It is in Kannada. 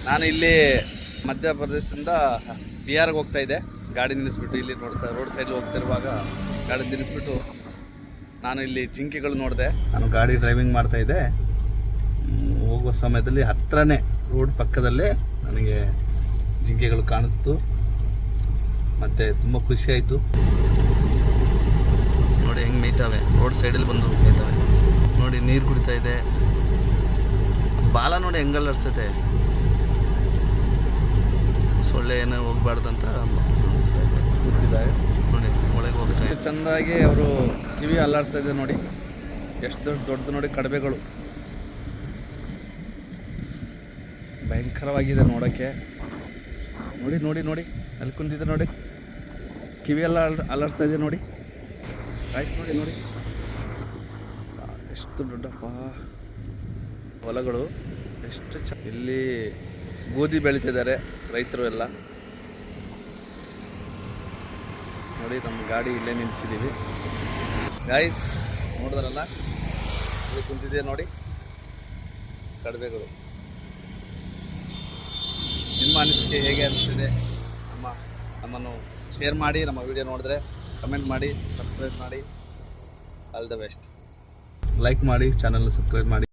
ನಾನು ಇಲ್ಲಿ ಮಧ್ಯಪ್ರದೇಶದಿಂದ ಬಿಹಾರ್ಗೆ ಹೋಗ್ತಾ ಇದ್ದೆ. ಗಾಡಿ ನಿಲ್ಲಿಸ್ಬಿಟ್ಟು ಇಲ್ಲಿ ರೋಡ್ ಸೈಡ್ ಹೋಗ್ತಿರುವಾಗ ಗಾಡಿ ನಿಲ್ಲಿಸ್ಬಿಟ್ಟು ನಾನು ಇಲ್ಲಿ ಜಿಂಕೆಗಳು ನೋಡಿದೆ. ನಾನು ಗಾಡಿ ಡ್ರೈವಿಂಗ್ ಮಾಡ್ತಾ ಇದ್ದೆ. ಹೋಗುವ ಸಮಯದಲ್ಲಿ ಹತ್ರನೇ ರೋಡ್ ಪಕ್ಕದಲ್ಲೇ ನನಗೆ ಜಿಂಕೆಗಳು ಕಾಣಿಸ್ತು. ಮತ್ತು ತುಂಬ ಖುಷಿ ಆಯಿತು. ನೋಡಿ ಹೆಂಗೆ ಮೇಯ್ತಾವೆ, ರೋಡ್ ಸೈಡಲ್ಲಿ ಬಂದು ಮೇಯ್ತಾವೆ. ನೋಡಿ ನೀರು ಕುಡಿತಾ ಇದೆ. ಬಾಲ ನೋಡಿ ಹೆಂಗಲ್ಲ ಅನಿಸ್ತೈತೆ. ಸೊಳ್ಳೆ ಏನೋ ಹೋಗ್ಬಾರ್ದಂತ ಕೂತಿದ್ದಾರೆ. ನೋಡಿ ಒಳಗೆ ಹೋಗುತ್ತೆ. ಎಷ್ಟು ಚೆಂದಾಗಿ ಅವರು ಕಿವಿ ಅಲ್ಲಾಡ್ತಾ ಇದೆ ನೋಡಿ. ಎಷ್ಟು ದೊಡ್ಡದು ನೋಡಿ ಕಡಬೆಗಳು. ಭಯಂಕರವಾಗಿದೆ ನೋಡೋಕ್ಕೆ. ನೋಡಿ ನೋಡಿ ನೋಡಿ ಅಲ್ಲಿ ಕುಂತಿದೆ ನೋಡಿ, ಕಿವಿ ಎಲ್ಲ ಅಲ್ಲಾಡಿಸ್ತಾ ಇದೆ ನೋಡಿ. ಗಾಯ್ಸ್ ನೋಡಿ ನೋಡಿ ಎಷ್ಟು ದೊಡ್ಡಪ್ಪ ಹೊಲಗಳು. ಎಷ್ಟು ಇಲ್ಲಿ ಗೋಧಿ ಬೆಳೀತಿದ್ದಾರೆ ರೈತರು ಎಲ್ಲ. ನೋಡಿ ನಮ್ಮ ಗಾಡಿ ಇಲ್ಲೇ ನಿಲ್ಲಿಸಿದ್ದೀವಿ. ಗಾಯ್ಸ್ ನೋಡಿದ್ರಲ್ಲ, ಇಲ್ಲಿ ಕುಂತಿದೆ ನೋಡಿ ಕಡಬೆಗಳು. ನಿಮ್ಮ ಅನಿಸಿಕೆ ಹೇಗೆ ಅನಿಸ್ತಿದೆ? ನಮ್ಮನ್ನು ಶೇರ್ ಮಾಡಿ. ನಮ್ಮ ವಿಡಿಯೋ ನೋಡಿದ್ರೆ ಕಮೆಂಟ್ ಮಾಡಿ, ಸಬ್ಸ್ಕ್ರೈಬ್ ಮಾಡಿ. All the best. ಲೈಕ್ ಮಾಡಿ, ಚಾನಲ್ನ ಸಬ್ಸ್ಕ್ರೈಬ್ ಮಾಡಿ.